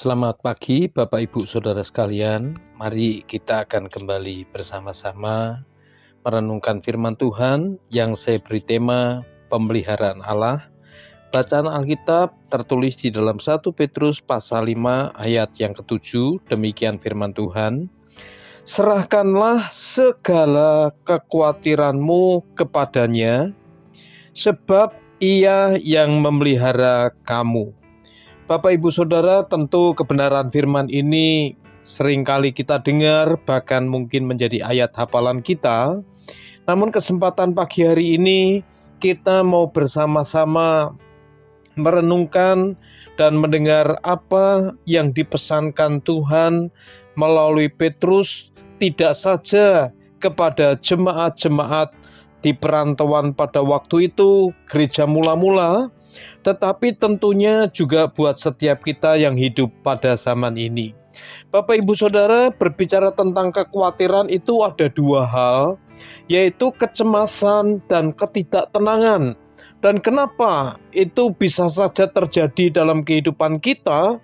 Selamat pagi Bapak Ibu Saudara sekalian. Mari kita akan kembali bersama-sama merenungkan firman Tuhan yang saya beri tema pemeliharaan Allah. Bacaan Alkitab tertulis di dalam 1 Petrus pasal 5 ayat yang ke-7. Demikian firman Tuhan. Serahkanlah segala kekhawatiranmu kepadanya, sebab Ia yang memelihara kamu. Bapak Ibu Saudara, tentu kebenaran firman ini seringkali kita dengar, bahkan mungkin menjadi ayat hafalan kita. Namun kesempatan pagi hari ini kita mau bersama-sama merenungkan dan mendengar apa yang dipesankan Tuhan melalui Petrus, tidak saja kepada jemaat-jemaat di perantauan pada waktu itu, gereja mula-mula, tetapi tentunya juga buat setiap kita yang hidup pada zaman ini. Bapak Ibu Saudara, berbicara tentang kekhawatiran itu ada dua hal, yaitu kecemasan dan ketidaktenangan. Dan kenapa itu bisa saja terjadi dalam kehidupan kita,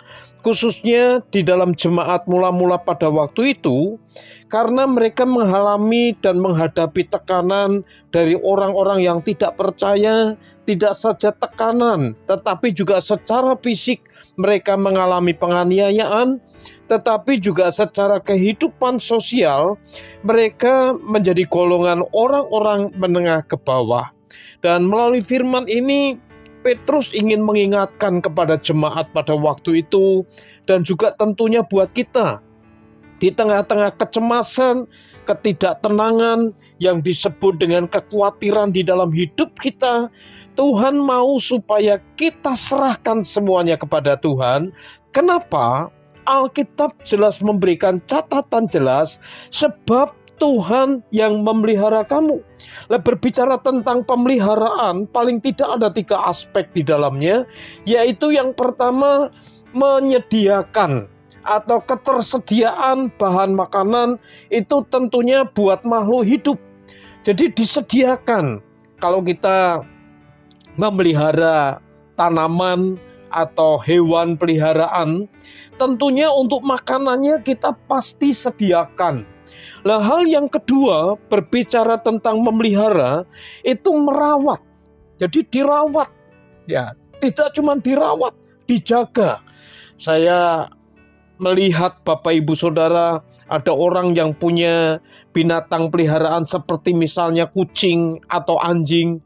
khususnya di dalam jemaat mula-mula pada waktu itu, karena mereka mengalami dan menghadapi tekanan dari orang-orang yang tidak percaya. Tidak saja tekanan, tetapi juga secara fisik mereka mengalami penganiayaan, tetapi juga secara kehidupan sosial mereka menjadi golongan orang-orang menengah ke bawah. Dan melalui firman ini Petrus ingin mengingatkan kepada jemaat pada waktu itu, dan juga tentunya buat kita di tengah-tengah kecemasan, ketidaktenangan yang disebut dengan kekhawatiran di dalam hidup kita. Tuhan mau supaya kita serahkan semuanya kepada Tuhan. Kenapa? Alkitab jelas memberikan catatan jelas, sebab Tuhan yang memelihara kamu. Berbicara tentang pemeliharaan, paling tidak ada 3 aspek di dalamnya, yaitu yang pertama, menyediakan atau ketersediaan bahan makanan itu tentunya buat makhluk hidup. Jadi disediakan. Kalau kita memelihara tanaman atau hewan peliharaan, tentunya untuk makanannya kita pasti sediakan. Nah, hal yang kedua, berbicara tentang memelihara, itu merawat. Jadi dirawat, ya, tidak cuma dirawat, dijaga. Saya melihat Bapak Ibu Saudara, ada orang yang punya binatang peliharaan seperti misalnya kucing atau anjing.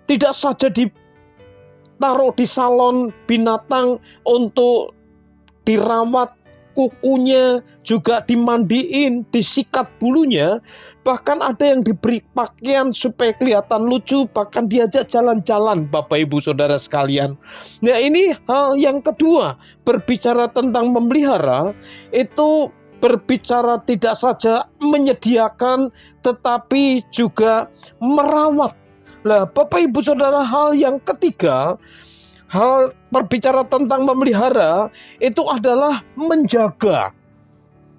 Tidak saja ditaruh di salon binatang untuk dirawat, kukunya juga dimandiin, disikat bulunya, bahkan ada yang diberi pakaian supaya kelihatan lucu, bahkan diajak jalan-jalan Bapak Ibu Saudara sekalian. Nah, ini hal yang kedua, berbicara tentang memelihara, itu berbicara tidak saja menyediakan, tetapi juga merawat. Nah, Bapak Ibu Saudara, hal yang ketiga, hal berbicara tentang memelihara, itu adalah menjaga,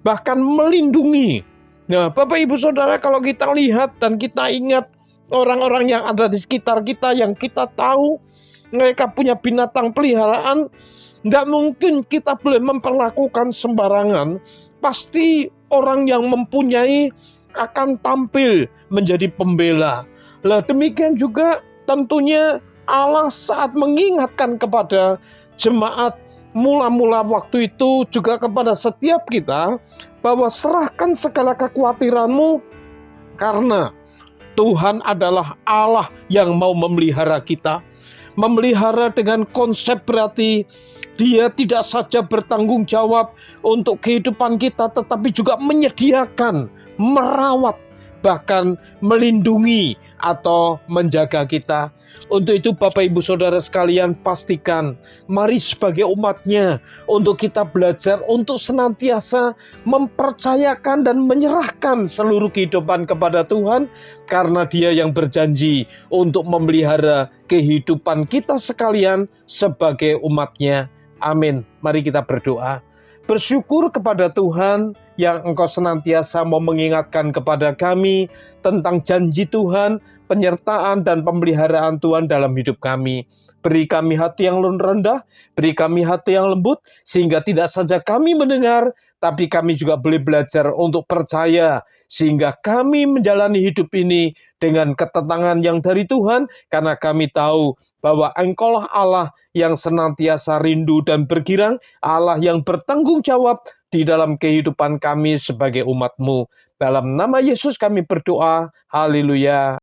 bahkan melindungi. Nah, Bapak Ibu Saudara, kalau kita lihat dan kita ingat orang-orang yang ada di sekitar kita, yang kita tahu mereka punya binatang peliharaan, tidak mungkin kita boleh memperlakukan sembarangan. Pasti orang yang mempunyai akan tampil menjadi pembela. Lah, demikian juga tentunya Allah saat mengingatkan kepada jemaat mula-mula waktu itu, juga kepada setiap kita, bahwa serahkan segala kekhawatiranmu, karena Tuhan adalah Allah yang mau memelihara kita. Memelihara dengan konsep berarti Dia tidak saja bertanggung jawab untuk kehidupan kita, tetapi juga menyediakan, merawat, bahkan melindungi atau menjaga kita. Untuk itu Bapak Ibu Saudara sekalian, pastikan mari sebagai umatnya untuk kita belajar untuk senantiasa mempercayakan dan menyerahkan seluruh kehidupan kepada Tuhan, karena Dia yang berjanji untuk memelihara kehidupan kita sekalian sebagai umatnya. Amin. Mari kita berdoa. Bersyukur kepada Tuhan yang Engkau senantiasa mau mengingatkan kepada kami tentang janji Tuhan, penyertaan dan pemeliharaan Tuhan dalam hidup kami. Beri kami hati yang rendah, beri kami hati yang lembut, sehingga tidak saja kami mendengar, tapi kami juga boleh belajar untuk percaya, sehingga kami menjalani hidup ini dengan ketenangan yang dari Tuhan, karena kami tahu bahwa Engkaulah Allah yang senantiasa rindu dan bergirang, Allah yang bertanggung jawab di dalam kehidupan kami sebagai umat-Mu. Dalam nama Yesus kami berdoa, haleluya.